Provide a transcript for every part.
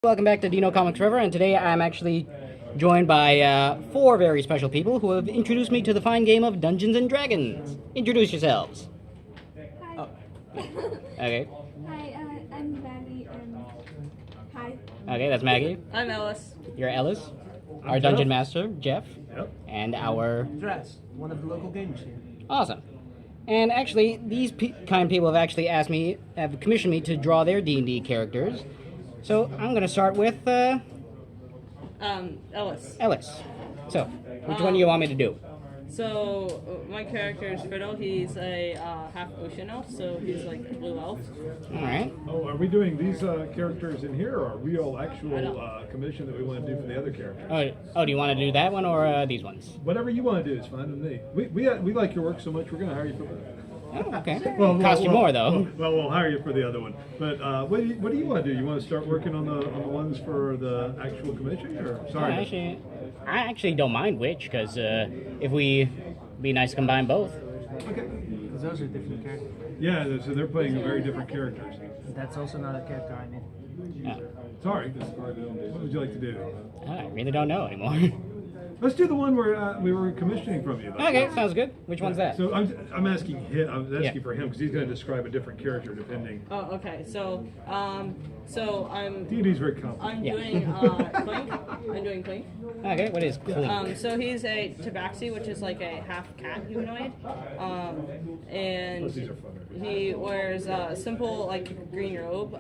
welcome back to Dino Comics Forever, and today I'm actually joined by four very special people who have introduced me to the fine game of Dungeons and Dragons. Introduce yourselves. Hi. Oh. Okay. Hi, I'm Maggie, and hi. Okay, that's Maggie. I'm Ellis. You're Ellis. Our Dungeon Master, Jeff. Yep. And our... Dress, one of the local gamers here. Awesome. And actually, these kind people have actually have commissioned me to draw their D&D characters. So I'm going to start with Ellis. Ellis. So, which one do you want me to do? So, my character is Fiddle. He's a half ocean elf, so he's like a blue elf. All right. Oh, are we doing these characters in here, or are we all actual commission that we want to do for the other characters? Oh, do you want to do that one or these ones? Whatever you want to do is fine with me. We like your work so much, we're going to hire you for that. Oh, okay. Cost you more, though. Well, we'll hire you for the other one. But what do you want to do? You want to start working on the ones for the actual commission, or sorry? I actually don't mind which, because if we be nice to combine both. Okay. Because those are different characters. Yeah, so they're playing very different characters. That's also not a character I made. Yeah. Sorry. What would you like to do? I really don't know anymore. Let's do the one where we were commissioning from you. Though. Okay, sounds good. Which one's that? So I'm asking him. I was asking Yeah. for him because he's going to describe a different character depending. Oh, okay. So I'm D&D's very complicated. I'm Yeah. doing Clink. I'm doing Clink. Okay, what is Clink? So he's a tabaxi, which is like a half cat humanoid. And Plus these are funner. he wears a simple like green robe,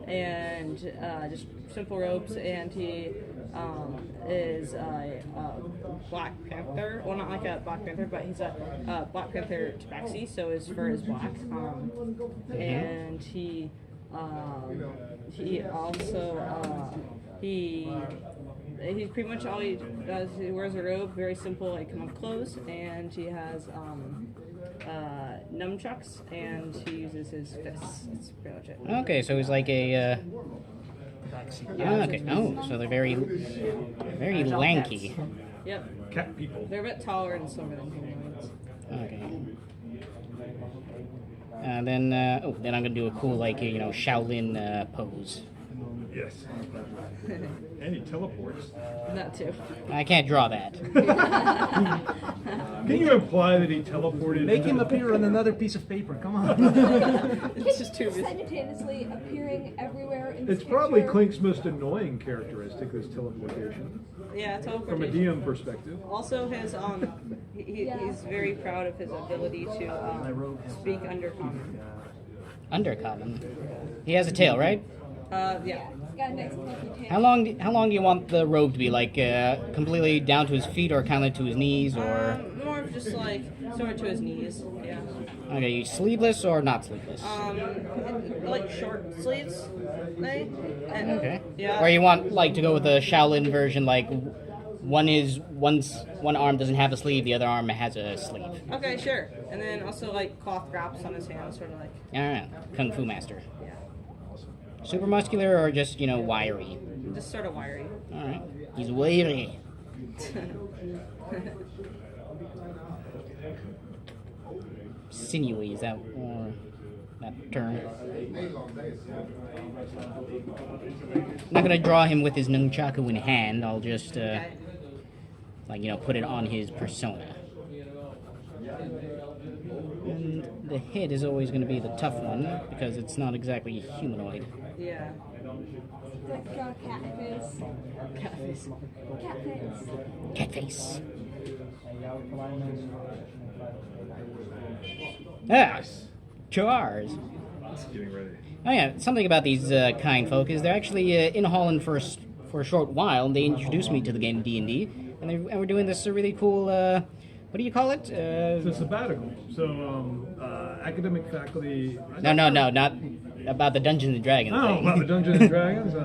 and just simple robes, and he is a Black Panther. Well, not like a Black Panther, but he's a Black Panther tabaxi, so his fur is black. And he also he's pretty much all he does. He wears a robe, very simple, like monk clothes, and he has nunchucks, and he uses his fists. That's pretty much it. Okay, so he's like a... okay. Oh, so they're very lanky. Yep, Cat people. they're a bit taller and slimmer than humanoids. Okay. Then I'm gonna do a cool, like, Shaolin pose. Yes. And he teleports. That too. I can't draw that. Can you imply that he teleported? Make into him the- appear on another piece of paper, come on. It's just too busy. Simultaneously appearing everywhere in this It's probably picture. Clink's most annoying characteristic, this teleportation, Yeah, from a teleportation. DM perspective. Also, his he's very proud of his ability to speak undercommon. Undercommon. He has a tail, right? Yeah. He's got a nice pointy tail. How long do you want the robe to be? Like completely down to his feet, or kind of to his knees, or More of just like sort of to his knees. Yeah. okay, sleeveless or not sleeveless? Like short sleeves. And, Okay. Yeah. Or you want like to go with the Shaolin version, like one arm doesn't have a sleeve, the other arm has a sleeve. Okay, sure. And then also like cloth wraps on his hands, sort of like. All right, Kung Fu Master. Yeah. Super muscular or just wiry? Just sort of wiry. All right, he's wiry. Sinewy, is that that term? Not gonna draw him with his nunchaku in hand. I'll just Okay. put it on his persona. And the head is always going to be the tough one because it's not exactly humanoid. Yeah. Like draw a cat face. Cat face. Cat face. Cat face. Ah, chars. Getting ready. Oh yeah, something about these kind folk is they're actually in Holland for a short while. They introduced me to the game D&D, and we're doing this really cool. What do you call it? It's a sabbatical. So, academic faculty. No, not about the Dungeons and Dragons Oh, thing. about the Dungeons and Dragons?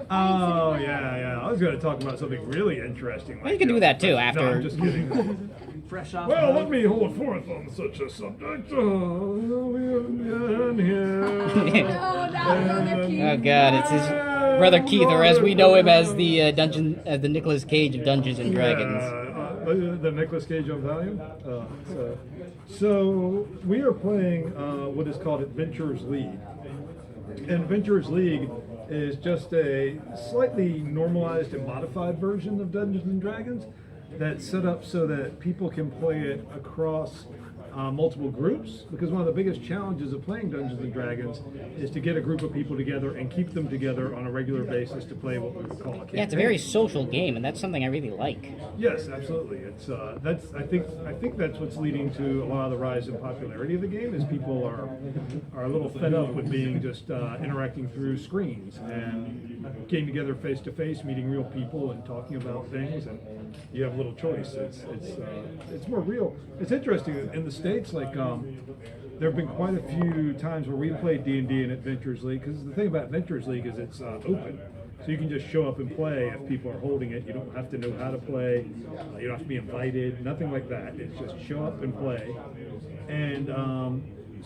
Oh, yeah. I was going to talk about something really interesting. Well, you can do that too No, after. I'm just kidding. Fresh off Well, the let me hold forth on such a subject. We have here. No, Brother Keith. Oh god, it's his brother Keith, or as we know him as the Nicolas Cage of Dungeons and Dragons. The Nicolas Cage on Valium. So we are playing what is called Adventurers League. And Adventurers League is just a slightly normalized and modified version of Dungeons and Dragons that's set up so that people can play it across multiple groups, because one of the biggest challenges of playing Dungeons and Dragons is to get a group of people together and keep them together on a regular basis to play what we would call a campaign. Yeah, it's a very social game, and that's something I really like. Yes, absolutely. It's I think that's what's leading to a lot of the rise in popularity of the game. Is people are a little fed up with being just interacting through screens and getting together face to face, meeting real people, and talking about things. And you have a little choice. It's more real. It's interesting in the States. Like there have been quite a few times where we played D&D in Adventures League, because the thing about Adventures League is it's open. So you can just show up and play if people are holding it. You don't have to know how to play. You don't have to be invited. Nothing like that. It's just show up and play. And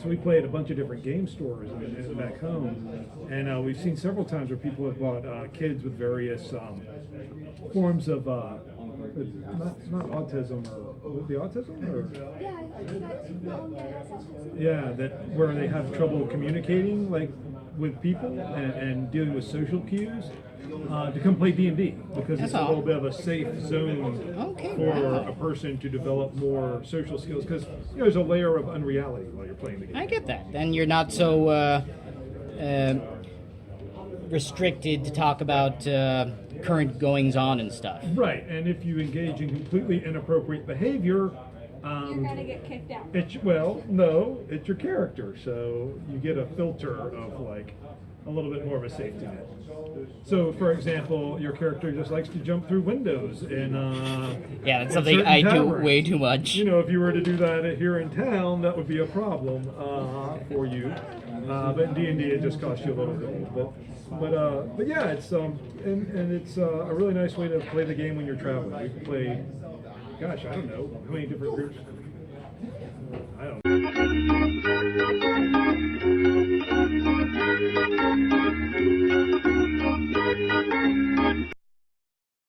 so we play at a bunch of different game stores back home. And we've seen several times where people have brought kids with various forms of, not autism, or the autism? Or? Yeah, I think that's not only autism. Yeah, where they have trouble communicating, like, with people and dealing with social cues, to come play D&D, because it's a little bit of a safe zone for a person to develop more social skills, because there's a layer of unreality while you're playing the game. I get that. Then you're not so restricted to talk about current goings on and stuff. Right, and if you engage in completely inappropriate behavior, You're gonna get kicked out. No, it's your character, so you get a filter of like a little bit more of a safety net. So, for example, your character just likes to jump through windows in Yeah, that's something I do way too much. You know, if you were to do that here in town, that would be a problem for you. But in D&D, it just costs you a little bit. But yeah, it's and it's a really nice way to play the game when you're traveling. You can play, gosh, I don't know how many different groups. I don't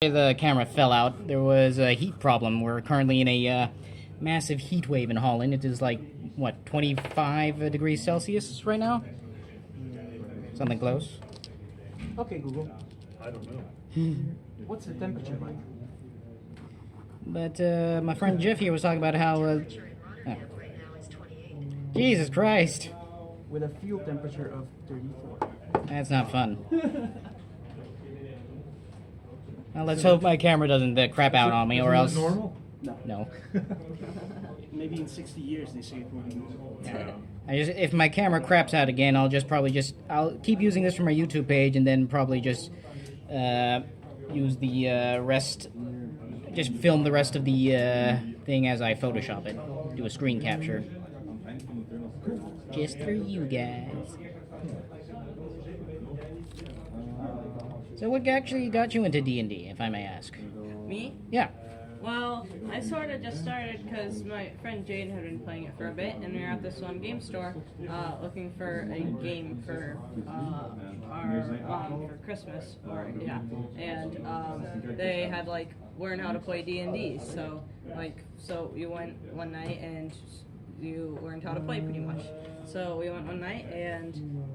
The camera fell out. There was a heat problem. We're currently in a massive heat wave in Holland. It is like, what, 25 degrees Celsius right now? Something close. Okay, Google. I don't know. What's the temperature like? But my friend Jeff here was talking about how... oh. Jesus Christ. With a field temperature of 34. That's not fun. Well, let's hope my camera doesn't crap out on me, or else... Isn't that normal? No. Maybe in 60 years they say it will be normal. If my camera craps out again, I'll keep using this for my YouTube page, and then probably just use the rest, just film the rest of the thing as I Photoshop it, do a screen capture, just for you guys. So what actually got you into D&D, if I may ask? Me? Yeah. Well, I sort of just started because my friend Jane had been playing it for a bit, and we were at this one game store looking for a game for our mom for Christmas, and they had like learn how to play D&D. So you went one night and you learned how to play pretty much. So we went one night, and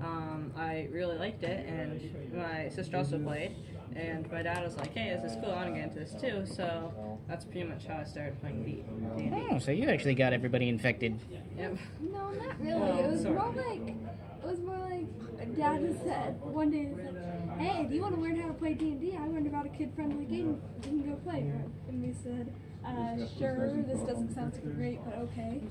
I really liked it, and my sister also played. And my dad was like, hey, this is cool, I want to get into this too. So that's pretty much how I started playing D&D. Oh, so you actually got everybody infected. Yep. No, not really. It was more like Dad has said one day. He said, "Hey, do you want to learn how to play D&D? I learned about a kid-friendly game. You can go play." And we said, "Sure. This doesn't sound super great, but okay."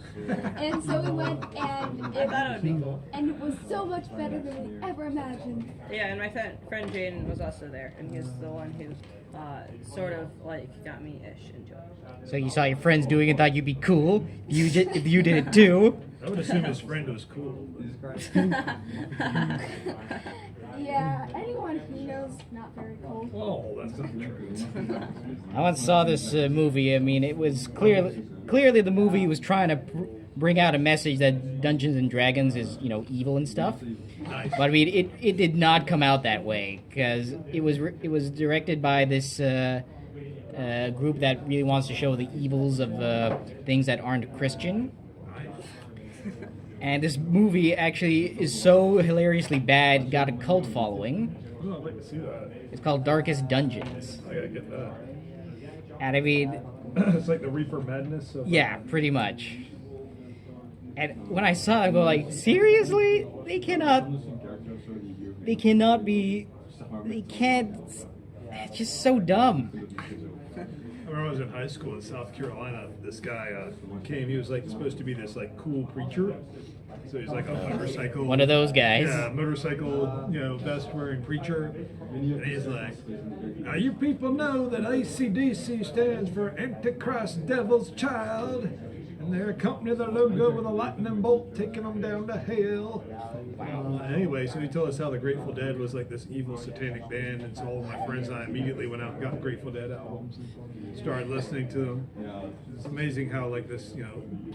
And so we went, and I thought it would be cool. And it was so much better than we ever imagined. Yeah, and my friend Jaden was also there, and he's the one who sort of like got me into it. So you saw your friends doing it, thought you'd be cool. If you did it too. I would assume his friend was cool. Yeah, anyone he knows not very cool. Oh, that's not true. I once saw this movie. I mean, it was clearly the movie was trying to bring out a message that Dungeons and Dragons is, evil and stuff. Nice. But I mean, it did not come out that way, because it was directed by this group that really wants to show the evils of things that aren't Christian. And this movie actually is so hilariously bad, got a cult following, Oh, I'd like to see that. It's called Darkest Dungeons. I gotta get that. And I mean, It's like the Reaper Madness. Of, yeah, pretty much. And when I saw it, I go like, seriously? They cannot be, they can't, it's just so dumb. I remember I was in high school in South Carolina. This guy came. He was like supposed to be this like cool preacher. So he's like a motorcycle. One of those guys. Yeah, motorcycle, vest wearing preacher. And he's like, now you people know that ACDC stands for Antichrist Devil's Child. And they accompany the logo with a lightning bolt taking them down to hell. Anyway, so he told us how the Grateful Dead was like this evil satanic band, and so all of my friends and I immediately went out and got Grateful Dead albums and started listening to them. It's amazing how like this,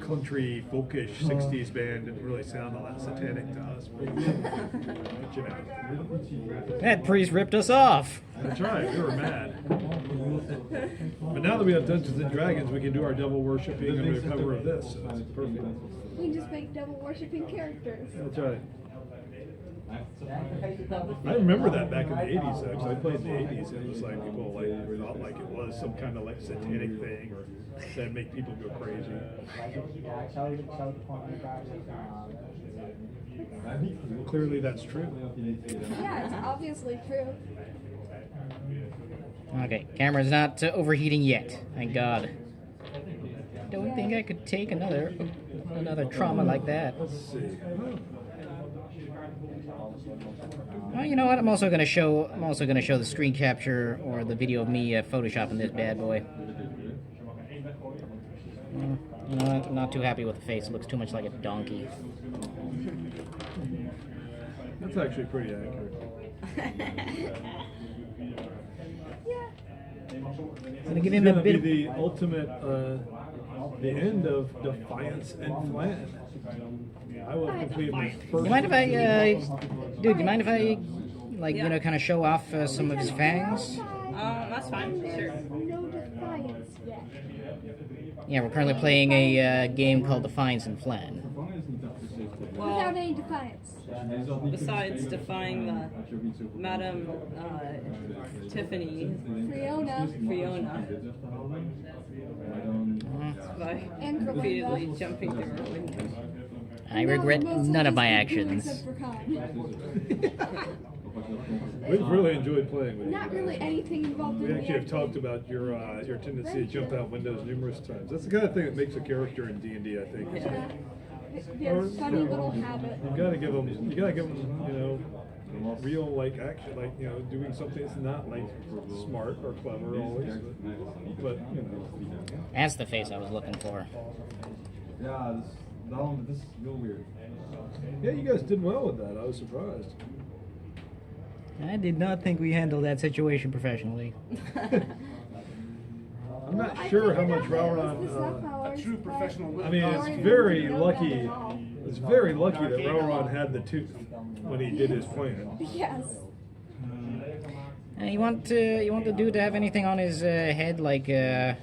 country folkish '60s band didn't really sound all that satanic to us. But, That priest ripped us off. that's right, we were mad. But now that we have Dungeons and Dragons, we can do our devil worshipping under the cover of this. So it's perfect. We can just make devil worshipping characters. That's right. I remember that back in the 80s, though, because I played in the 80s, and it was like people like thought like it was some kind of like satanic thing, or that'd make people go crazy. Clearly, that's true. Yeah, it's obviously true. Okay, camera's not overheating yet. Thank God. Don't think I could take another trauma like that. Let's see. Well, you know what? I'm also gonna show the screen capture or the video of me photoshopping this bad boy. You know what? I'm not too happy with the face. It looks too much like a donkey. That's actually pretty accurate. Yeah. I'm gonna give It's him a gonna bit be of. the ultimate, the end of Defiance and Flan. I will complete my first. You mind if dude? You mind if I, kind of show off some of his fangs? That's fine. Sure. No defiance yet. Yeah, we're currently playing a game called Defiance and Flan. Without any defiance. Besides defying the Madam Tiffany Fiona. By And repeatedly Creflo. jumping through her window. I regret No, most none of us my people do actions. except for Khan. We've really enjoyed playing with you. Not really anything involved We in actually the have talked about your tendency to jump out windows numerous times. That's the kind of thing that makes a character in D&D, I think. Yeah. Their funny little habit. You gotta give them, real like action, like doing something that's not like smart or clever always, but That's the face I was looking for. Yeah, this is real weird. Yeah, you guys did well with that. I was surprised. I did not think we handled that situation professionally. I'm not sure how much Rauron. A true professional. I mean, it's very lucky. It's very lucky that Rauron had the tooth when he did his plan. Yes. You want the dude to have anything on his head, like I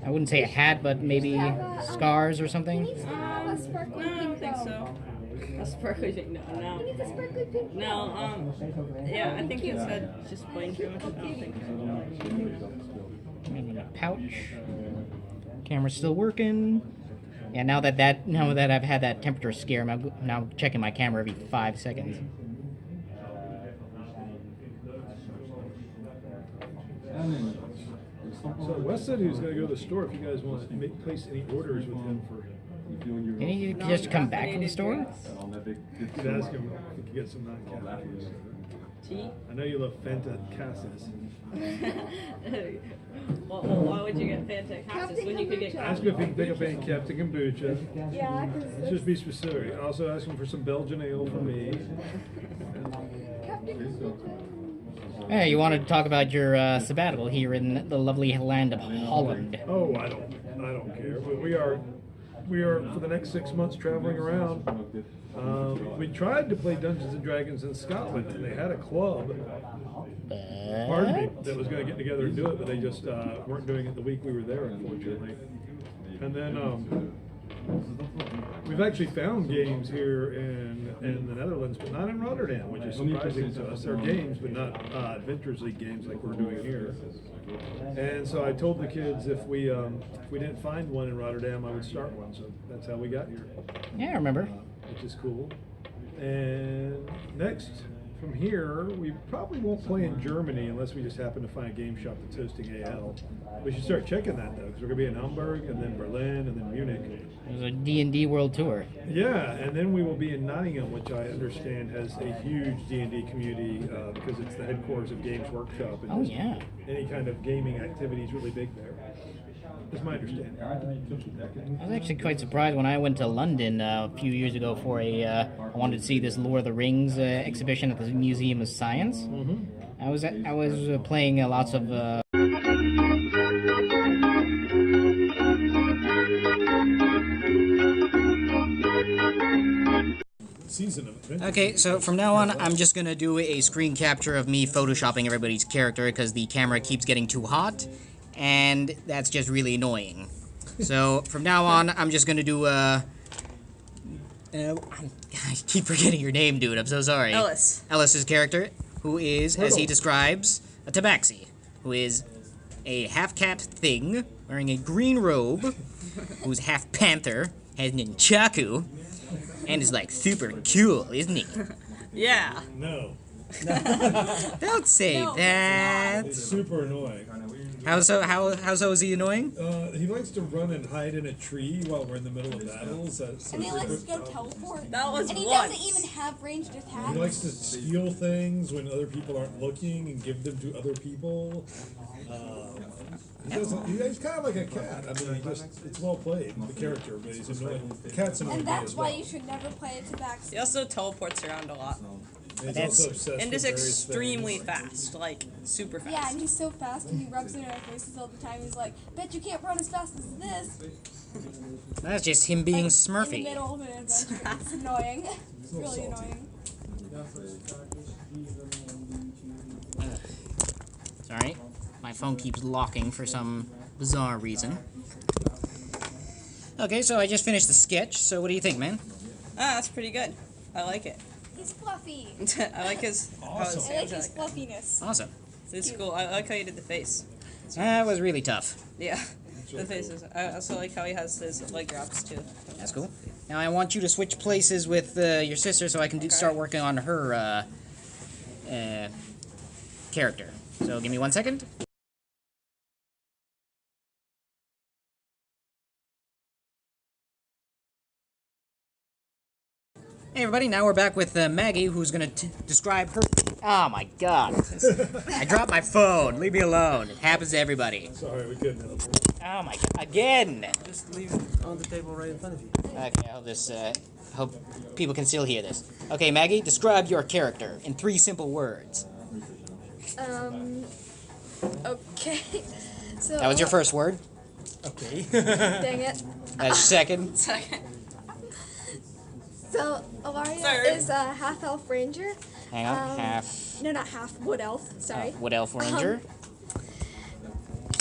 wouldn't say a hat, but maybe scars or He something? needs to have a sparkly I don't pink think though. so. A sparkly pink, He no. needs a sparkly pink No, yeah, I think you said just plain too much. I don't think so. Maybe a pouch. Camera's still working. Yeah, now that I've had that temperature scare, I'm now checking my camera every 5 seconds. So Wes said he was going to go to the store if you guys want to place any orders with him for. Can you just come back from the store? You could ask him if you could get some non-caffeine. Tea? I know you love Fanta Cassis. Well, why would you get Fanta Cassis when you could get Ask him if he can pick up any Captain Kombucha. Yeah, Let's because just be specific. Also ask him for some Belgian ale for me. Hey, you wanted to talk about your sabbatical here in the lovely land of Holland. Oh, I don't care. But we are for the next 6 months traveling around. We tried to play Dungeons and Dragons in Scotland, and they had a club. Pardon me, that was going to get together and do it, but they just weren't doing it the week we were there, unfortunately. And then we've actually found games here in the Netherlands, but not in Rotterdam, which is surprising to us. There are games, but not Adventures League games like we're doing here. And so I told the kids if we didn't find one in Rotterdam, I would start one. So that's how we got here, Yeah, I remember. which is cool. And next, from here, we probably won't play in Germany unless we just happen to find a game shop that's hosting AL. We should start checking that though, because we're gonna be in Hamburg and then Berlin and then Munich. There's a D&D World Tour. Yeah, and then we will be in Nottingham, which I understand has a huge D&D community because it's the headquarters of Games Workshop. And Oh, yeah. any kind of gaming activity is really big there. That's my understanding. I was actually quite surprised when I went to London a few years ago for I wanted to see this Lord of the Rings exhibition at the Museum of Science. Mm-hmm. I was playing lots of Season of Adventure. Okay, so from now on, I'm just gonna do a screen capture of me photoshopping everybody's character because the camera keeps getting too hot, and that's just really annoying. So from now on, I'm just gonna do I keep forgetting your name, dude. I'm so sorry. Ellis. Ellis's character, who is, as he describes, a tabaxi, who is a half-cat thing wearing a green robe, who's half panther, has nunchaku, and is like super cool, isn't he? Yeah. No, Don't say that. it's super annoying. How so is he annoying? He likes to run and hide in a tree while we're in the middle of battles. And he likes to go teleport. That was And he once. doesn't even have ranged attacks. He likes to steal things when other people aren't looking and give them to other people. He's kind of like a cat. I mean, it's well played, the character, but he's annoying. The cat's annoying And me that's as why well. you should never play a tabaxi. He also teleports around a lot. He's That's- also obsessed And with is various extremely things. fast. Like, super fast. Yeah, and he's so fast and he rubs it in our faces all the time. He's like, bet you can't run as fast as this. That's just him being In the Smurfy. middle of an adventure. It's annoying. It's really annoying. Sorry, my phone keeps locking for some bizarre reason. Okay, so I just finished the sketch, so what do you think, man? Ah, that's pretty good. I like it. He's fluffy. I like his. How his I like hands are his like fluffiness. Awesome. that. It's cool. I like how you did the face. That was really tough. Yeah. The faces. I also like how he has his leg drops too. That's cool. Now I want you to switch places with your sister so I can start working on her character. So give me 1 second. Hey everybody, now we're back with Maggie, who's gonna describe her. Oh my god. I dropped my phone. Leave me alone. It happens to everybody. Sorry, we couldn't help it. Oh my god. Again! Just leave it on the table right in front of you. Okay, I'll just, hope people can still hear this. Okay, Maggie, describe your character in 3 simple words. Okay. So That was your first word. Okay. Dang it. That's your second. Second. So Alaria Third. is a half elf ranger. Hang on, half No, not half. Wood elf. Sorry. Wood Elf Ranger.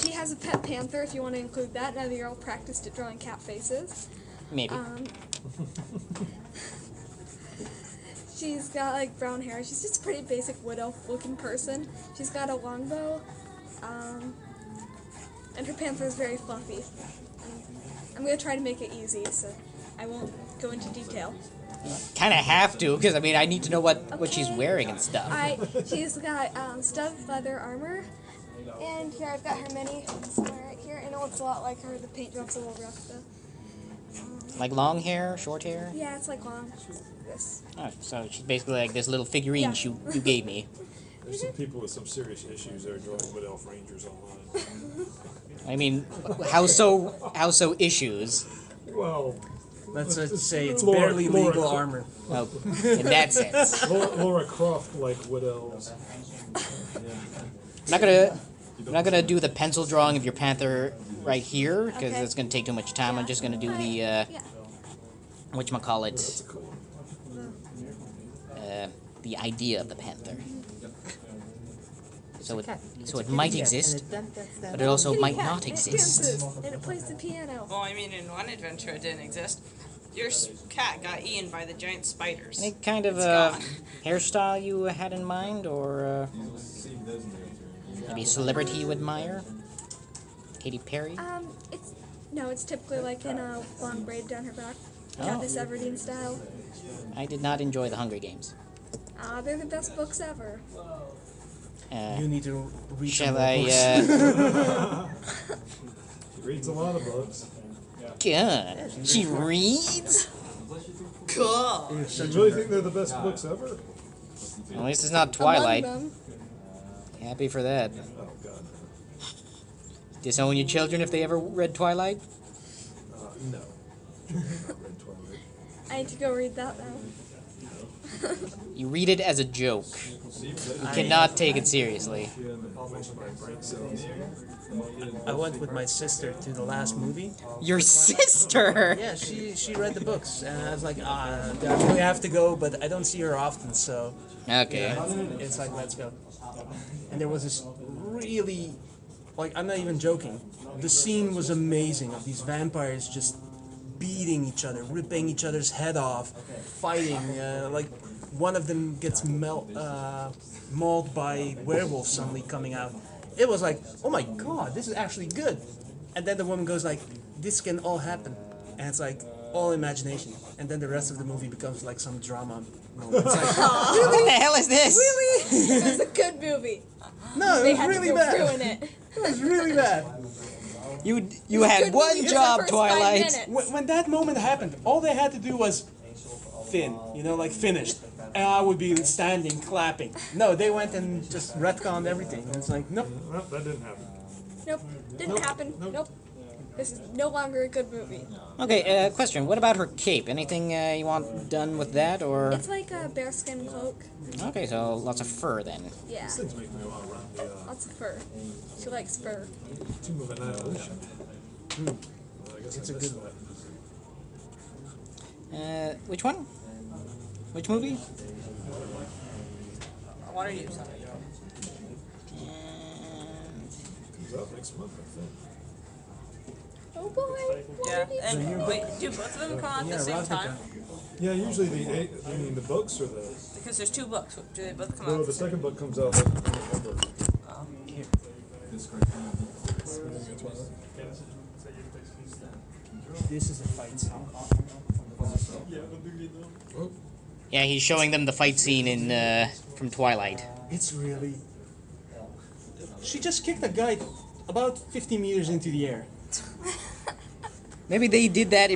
She has a pet panther, if you want to include that. Now that you're all practiced at drawing cat faces. Maybe. She's got like brown hair. She's just a pretty basic wood elf looking person. She's got a longbow. And her panther is very fluffy. I'm going to try to make it easy, so I won't go into detail. Kind of have to, because I mean, I need to know what she's Okay. wearing and stuff. She's got studded leather armor. And here I've got her mini somewhere right here. And it looks a lot like her. The paint job's a little rough though. Like long hair, short hair? Yeah, it's like long. This. Oh, so she's basically like this little figurine Yeah. you gave me. There's some people with some serious issues that are drawing Wood Elf Rangers online. I mean, how so issues? Well, Let's say it's Laura- barely Laura- legal armor. Oh, in that sense. Laura Croft like Wood Elves. I'm not gonna do the pencil drawing of your panther right here, because Okay. it's gonna take too much time. I'm just gonna do the, Yeah. whatchamacallit, the idea of the panther. So it might exist, but it also Kitty might cat, not and it exist. dances, and it plays the piano. Well, I mean, in one adventure it didn't exist. Your cat got eaten by the giant spiders. Any kind of It's gone. hairstyle you had in mind, or maybe a celebrity you admire? Katy Perry? It's typically like in a long braid down her back. Oh. Katniss Everdeen style. I did not enjoy The Hunger Games. They're the best books ever. You need to read some Shall more I, books. He reads a lot of books. God, she reads? Cool. You're such You a really nerd. think they're the best books ever? At least it's not Twilight. Among them. Happy for that. Oh god. Disown your children if they ever read Twilight? No. Not read Twilight. I need to go read that now. You read it as a joke. You cannot take it seriously. I went with my sister to the last movie. Your sister! Yeah, she read the books, and I was like, I really have to go, but I don't see her often, so Okay. yeah, it's like, let's go. And there was this really, like, I'm not even joking. The scene was amazing of these vampires just beating each other, ripping each other's head off, fighting. Like one of them gets mauled by werewolves suddenly coming out. It was like, oh my god, this is actually good. And then the woman goes like, this can all happen, and it's like all imagination. And then the rest of the movie becomes like some drama moment. It's like, What the hell is this? It was a good movie. no, They it was had really to go bad. ruin it. It was really bad. You had Good one movie for job, the first 5 Twilight. minutes. When that moment happened, all they had to do was like finished. And I would be standing, clapping. No, they went and just retconned everything. And it's like, nope. Well, that didn't happen. Nope. Didn't happen. Nope. This is no longer a good movie. Okay, question. What about her cape? Anything you want done with that, or? It's like a bearskin cloak. Okay, so lots of fur then. Yeah. These things make me want to run the Lots of fur. She likes fur. Tomb of Annihilation. Well, I guess It's I a missed good that. Which one? Which movie? I want to do something. Comes out next month, I think. Oh boy. Yeah, and wait, do both of them come out at the same Ravnica. time? Yeah, usually I mean the books or the. Because there's 2 books. Do they both come No, out? the second book comes out in November. This is a fight scene. Yeah, he's showing them the fight scene in from Twilight. It's really. She just kicked a guy about 50 meters into the air. Maybe they did that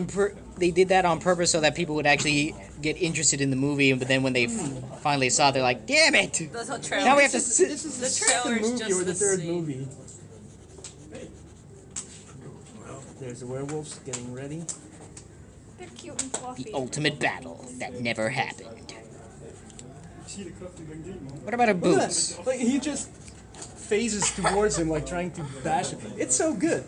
they did that on purpose so that people would actually get interested in the movie. But then when they finally saw, it, they're like, "Damn it! That's how trailer. Now we have to." This is the The second trailer's movie just or the the third scene. movie. There's the werewolves getting ready. They're cute and fluffy. The ultimate battle that never happened. What about her Look at boots? that. Like he just phases towards him like trying to bash him. It's so good.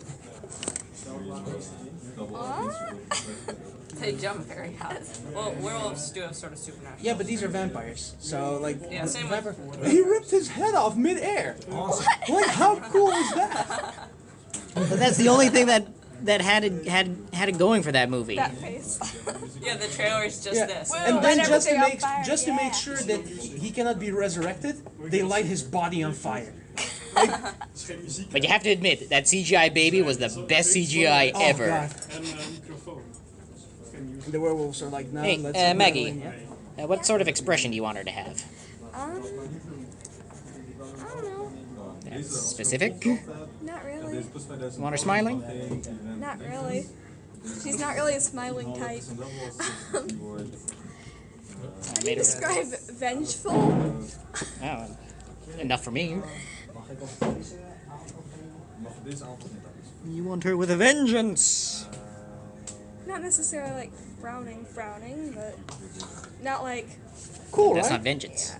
They jump very high. Well, werewolves do have sort of supernatural. Yeah, but these are vampires. So like Yeah, same with- he ripped his head off mid-air. Awesome. Like how cool is that? But that's the only thing that had it going for that movie. That face. Yeah, the trailer is just Yeah. this. And Light then just to everything on make fire, just to yeah. make sure that he cannot be resurrected, they light his body on fire. But you have to admit that CGI baby was the best CGI Oh, ever. God. And the werewolves are like, no, Hey, let's Maggie. yeah. What sort of expression do you want her to have? I don't know. That's specific? Not really. You want her smiling? Not really. She's not really a smiling type. How do you Made her- describe vengeful? Oh, enough for me. You want her with a vengeance. Not necessarily like frowning, but not like. Cool, That's right? not vengeance.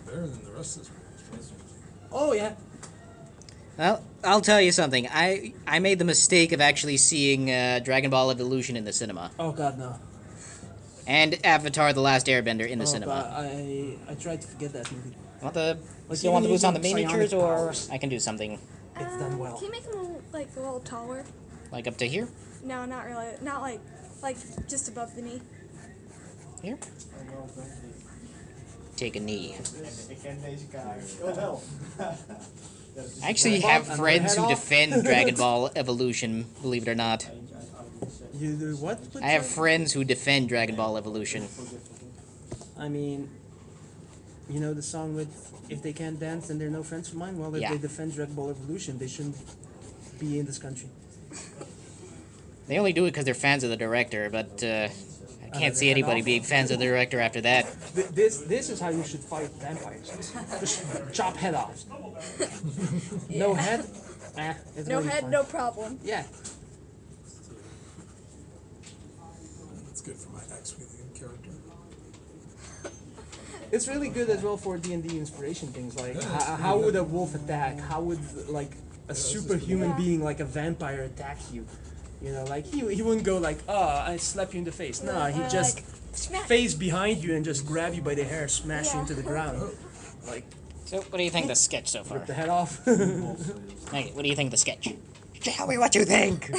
Better than the rest of this movie. Oh yeah. Well, I'll tell you something. I made the mistake of actually seeing Dragon Ball Evolution in the cinema. Oh god, no. And Avatar The Last Airbender in the Oh, cinema. God, I tried to forget that movie. Want the Like, still want the even boots on the using miniatures, psionic or powers. I can do something It's done well. Can you make him a little taller? like up to here? No, not really. Not like Like, just above the knee. Here. Take a knee. I actually have friends who defend Dragon Ball Evolution, believe it or not. You do what? I have friends who defend Dragon Ball Evolution. I mean, you know the song with "If they can't dance, then they're no friends of mine." Well, if Yeah. they defend Dragon Ball Evolution, they shouldn't be in this country. They only do it because they're fans of the director, but I can't see anybody being fans of the director after that. This is how you should fight vampires. Just chop head off. No head. It's No gonna be head, fine. no problem. Yeah. That's good for my X-Wing character. It's really good as well for D&D inspiration things. Like, how would a wolf attack? How would like a superhuman Yeah. being like a vampire attack you? You know, like he wouldn't go like, "Oh, I slap you in the face." No, he'd just Like, smack. face behind you and just grab you by the hair, smash you Yeah. into the ground, like So, what do you think of the sketch so far? rip the head off. Hey, what do you think of the sketch? Tell me what you think!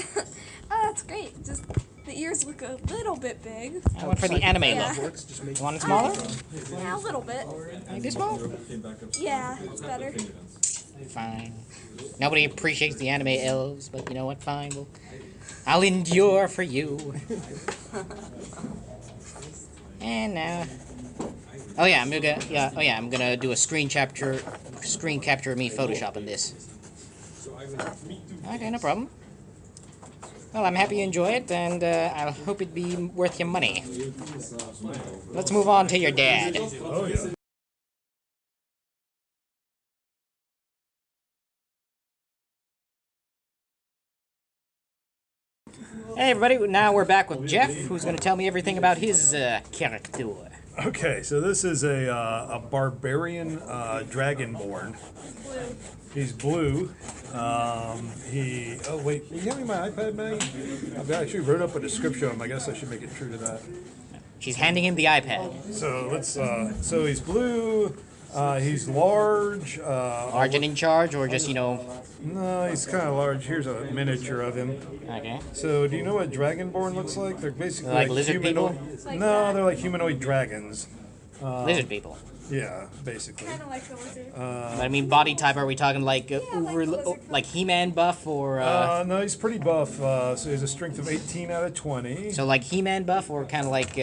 Oh, that's great. Just the ears look a little bit big. I went for the anime Yeah. look. Works, just make You want it smaller? Yeah, a little bit. Like this small? Yeah, it's better. Fine. Nobody appreciates the anime elves, but you know what? Fine. I'll endure for you. And now. Oh yeah, I'm gonna do a screen capture of me photoshopping this. Okay, no problem. Well, I'm happy you enjoy it, and I hope it'd be worth your money. Let's move on to your dad. Oh yeah. Hey everybody, now we're back with Jeff, who's going to tell me everything about his character. Okay, so this is a barbarian dragonborn. He's blue. Oh wait, can you hand me my iPad, Maggie? I've actually wrote up a description of him. I guess I should make it true to that. She's handing him the iPad. So let's. So he's blue. He's large. Large and in charge, or just, you know... No, he's kind of large. Here's a miniature of him. Okay. So, do you know what Dragonborn looks like? They're basically Like lizard humanoid. people? Like No, that. they're like humanoid dragons. Lizard people. Yeah, basically. Kind of like the lizard. But I mean, body type, are we talking like like the lizard like He-Man buff, or... No, he's pretty buff. So he has a strength of 18 out of 20. so like He-Man buff, or kind of like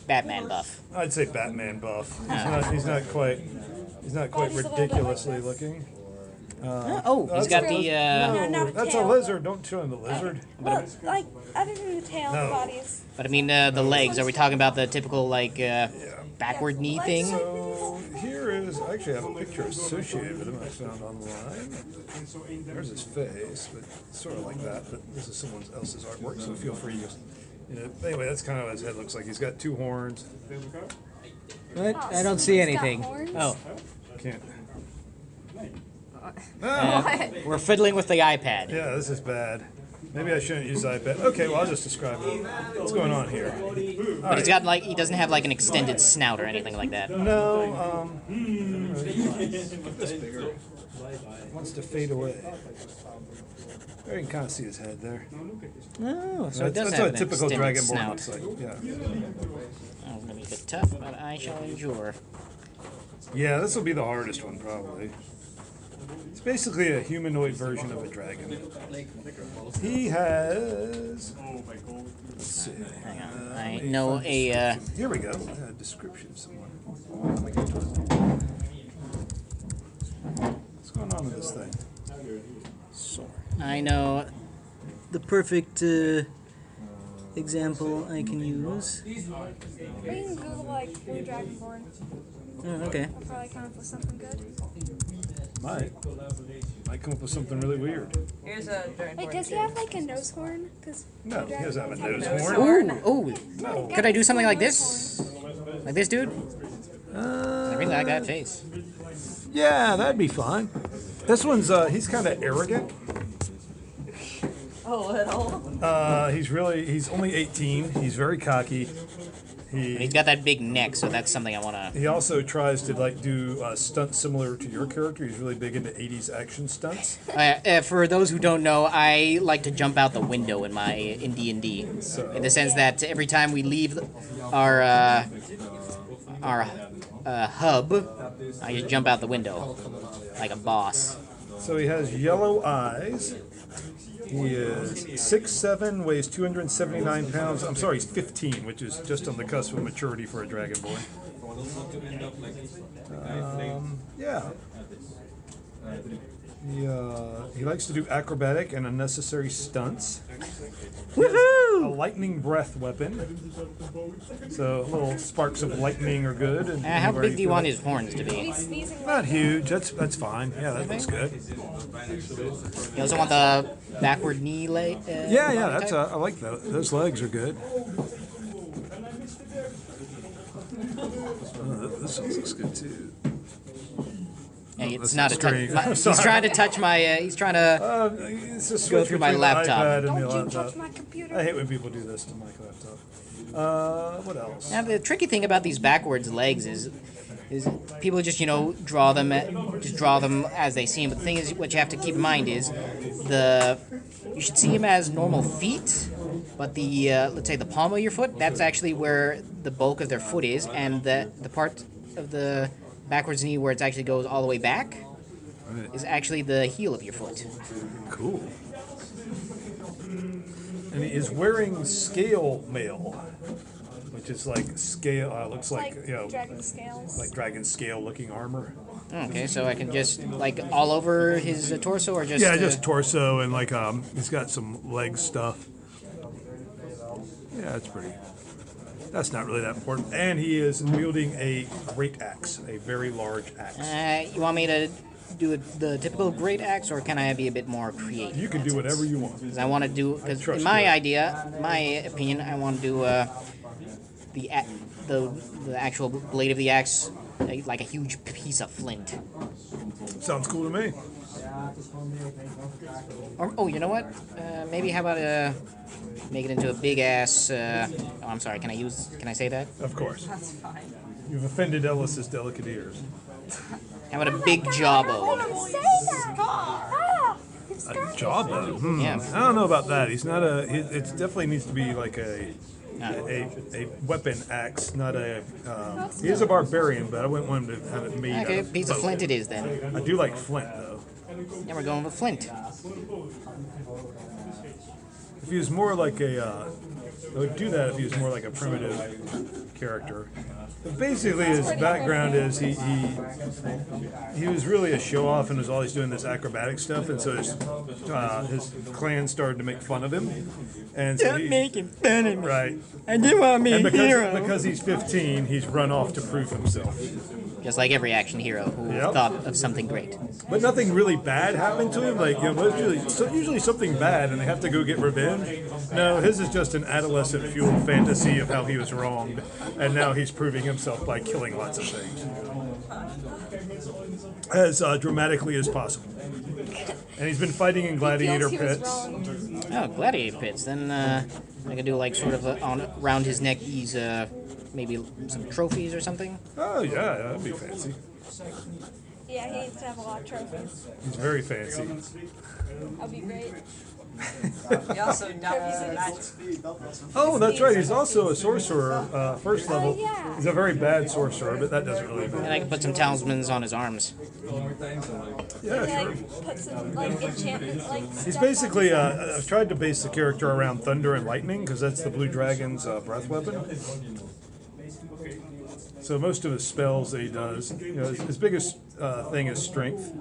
Batman buff? I'd say Batman buff. He's not quite. He's not quite Body's a little bit like ridiculously this. looking. Oh, he's got the... No, not a That's a tail. lizard. Don't show him the lizard. Well, like, other than the tail, No. the bodies. But I mean, the legs, are we talking about the typical, like, backward knee Legs thing? like So here is. I actually have a picture associated with him I found online. There's his face, but sort of like that. But this is someone else's artwork, so feel free to just. Anyway, that's kind of what his head looks like. He's got two horns. What? Oh, I don't see he's got anything. horns? Oh, Can't. we're fiddling with the iPad. Yeah, this is bad. Maybe I shouldn't use iPad. Okay, well I'll just describe it. What's going on here? But he's got like, he doesn't have like an extended snout or anything like that. No, this bigger. Wants to fade away. There you can kind of see his head there. Oh, so it does That's have what an a typical extended Dragonborn snout. looks like. Yeah. Oh, it's gonna be a bit tough, but I shall endure. Yeah, this will be the hardest one probably. It's basically a humanoid version of a dragon. He has. Let's see. Hang on. I know a, Here we go. Description somewhere. What's going on with this thing? I know the perfect example I can use. We can Google, like, Blue Dragonborn. Oh, okay. I'll probably come up with something good. Might come up with something really weird. Here's a Dragonborn. Wait, does he have, like, a nose horn? Because No, he doesn't have a nose horn. horn. Ooh, No. could I do something like this? Like this dude? I really like that face. Yeah, that'd be fun. This one's he's kind of arrogant. A little. He's only 18. He's very cocky. He's got that big neck, so that's something I want to. He also tries to like do stunts similar to your character. He's really big into 80s action stunts. For those who don't know, I like to jump out the window in my in D&D, in the sense that every time we leave our hub, I just jump out the window like a boss. So he has yellow eyes. He is 6'7", weighs 279 pounds. I'm sorry, he's 15, which is just on the cusp of maturity for a Dragonborn. Yeah. He likes to do acrobatic and unnecessary stunts. Woohoo! A lightning breath weapon. So little sparks of lightning are good. And How big do you want his horns to be? Not huge. That's fine. Yeah, that looks good. You also want the backward knee leg? Yeah, that's I like those. Those legs are good. This one looks good too. Hey, that's it's not a strange. touch. He's trying to touch my. He's trying to. It's a switch Go through my between the laptop. iPad and the Don't you laptop. touch my computer. I hate when people do this to my laptop. What else? Now the tricky thing about these backwards legs is people just draw them as they see them. But the thing is, what you have to keep in mind is you should see them as normal feet, but the let's say the palm of your foot, that's actually where the bulk of their foot is, and the part of the backwards knee where it actually goes all the way back is actually the heel of your foot. Cool. And he is wearing scale mail, which is like scale. Looks like dragon scales. like dragon scale looking armor. Okay, so I can just like all over his torso, or just Yeah, just torso and like he's got some leg stuff. Yeah, that's pretty. That's not really that important. And he is wielding a great axe, a very large axe. You want me to do the typical great axe, or can I be a bit more creative? You can do whatever you want. Because I want to do, because trust in my you. idea, my opinion, I want to do the actual blade of the axe like a huge piece of flint. Sounds cool to me. Or, oh, you know what? Maybe how about make it into a big ass. Oh, I'm sorry. Can I say that? Of course. That's fine. You've offended Ellis's delicate ears. How about a big jawbone? Say that. Ah, it's A dragon. jawbone. Yeah. I don't know about that. He's not a. It definitely needs to be like a weapon axe, not a. He is a barbarian, but I wouldn't want him to have it made. Okay, out of piece of bone. flint it is then. I do like flint though. Now we're going with flint. If he was more like a, I would do that if he was more like a primitive character. But basically, his background is he was really a show off and was always doing this acrobatic stuff, and so his clan started to make fun of him. And so making fun of me. right. And you want me And because he's 15, he's run off to prove himself. Just like every action hero who Yep. thought of something great. But nothing really bad happened to him. Like, usually something bad, and they have to go get revenge. No, his is just an adolescent fueled fantasy of how he was wronged, and now he's proving himself by killing lots of things, as dramatically as possible. And he's been fighting in gladiator He was pits. wrong. Oh, gladiator pits. Then I could do like sort of around his neck. He's maybe some trophies or something. Oh yeah, that'd be fancy. Yeah, he needs to have a lot of trophies. He's very fancy. That'd be great. He also does Oh, that's right. He's also a sorcerer, first level. yeah. He's a very bad sorcerer, but that doesn't really And matter. I can put some talismans on his arms. Yeah, He sure. like put some like enchantment like He's stuff basically, on I've tried to base the character around thunder and lightning, because that's the Blue Dragon's breath weapon. So most of his spells that he does, his biggest thing is strength.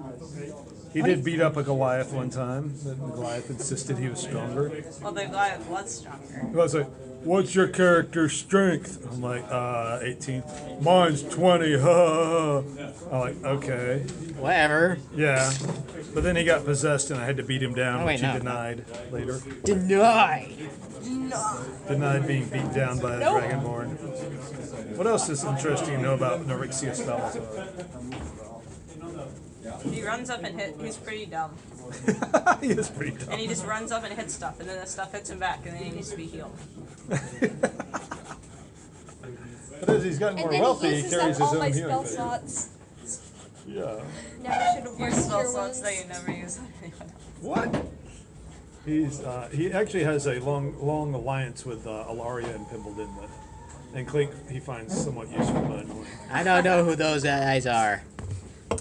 He did beat up a Goliath one time, but the Goliath insisted he was stronger. Well, the Goliath was stronger. I was like, "What's your character's strength?" I'm like, 18. Mine's 20. I'm like, okay, Whatever. yeah. But then he got possessed, and I had to beat him down, Oh, wait, which he no. denied later. Denied. Denied being beat down by a Dragonborn. What else is interesting to know about Norixia Spalator? He runs up and he's pretty dumb. He is pretty And dumb. he just runs up and hits stuff, and then the stuff hits him back, and then he needs to be healed. as he's gotten more And then wealthy, he he uses carries up his all my own spell healing thing. slots. Yeah. Never should have Your used spell your slots ones. that you never use on anyone else. What? He actually has a long alliance with Alaria and Pimbledon that, and Clink he finds somewhat useful but annoying. I don't know who those guys are.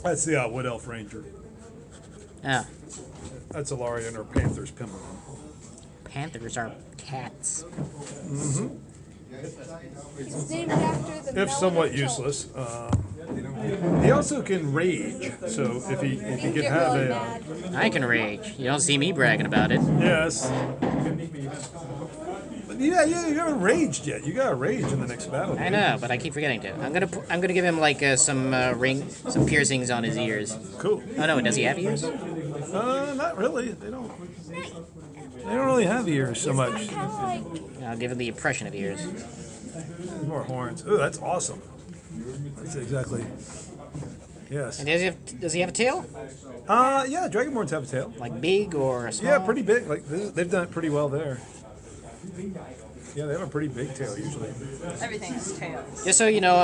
That's the Wood Elf Ranger. Oh, That's Alaria and her Panther's Pimbledon. panthers are cats. It's named after the If somewhat Melody Chult. useless. He also can rage, so if he You can get have really a mad. I can rage. You don't see me bragging about it. yes. But yeah, you haven't raged yet. You got to rage in the next battle. I know, but I keep forgetting to. I'm gonna give him like some piercings on his ears. Cool. Oh no, does he have ears? Not really. They don't really have ears so much. Kind of like I'll give him the impression of ears. There's more horns. Oh, that's awesome. That's exactly. Yes. And does he have a tail? Yeah, Dragonborns have a tail. Like big or small? Yeah, pretty big. Like they've done it pretty well there. Yeah, they have a pretty big tail usually. Everything is tails. Just so you know,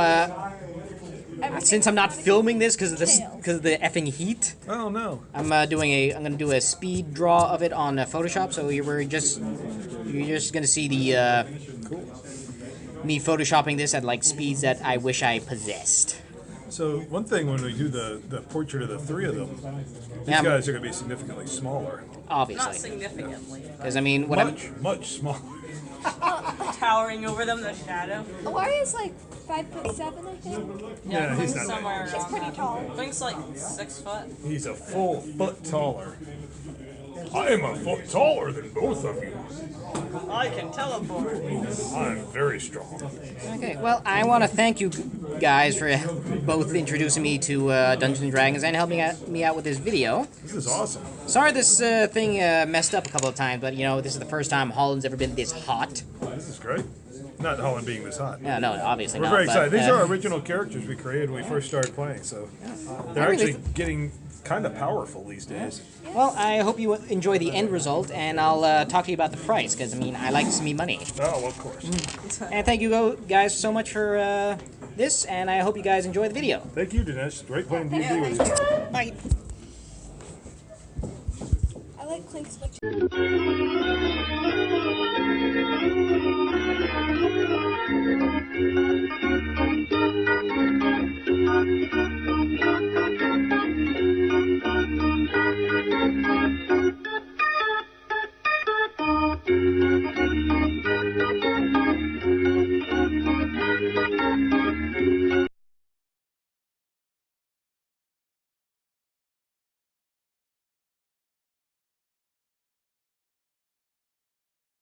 everything. since I'm not filming this because of Tails. the effing heat, Oh no. I'm gonna do a speed draw of it on Photoshop. So you're just gonna see the me photoshopping this at like speeds that I wish I possessed. So one thing when we do the portrait of the three of them, these Yeah, guys are going to be significantly smaller. Not Obviously, significantly. because I mean, Much smaller. Towering over them, the shadow. Awaria's like 5'7", I think. Yeah, he's Blink's not. somewhere She's around pretty that. tall. Blink's like 6 foot. He's a full foot taller. I am a foot taller than both of you. I can teleport. I'm very strong. Okay, well, I want to thank you guys for both introducing me to Dungeons and Dragons and helping me out with this video. This is awesome. Sorry this thing messed up a couple of times, but you know, this is the first time Holland's ever been this hot. This is great. Not Holland being this hot. Yeah, no, obviously We're not. very but, excited. These are original characters we created when we first started playing, so they're I really actually getting kind of powerful these days. Well, I hope you enjoy the end result, and I'll talk to you about the price, because, I mean, I like to see me money. Oh, well, of course. And thank you guys so much for this, and I hope you guys enjoy the video. Thank you, Dinesh. Great playing D&D with you. Bye. I like Clink's picture.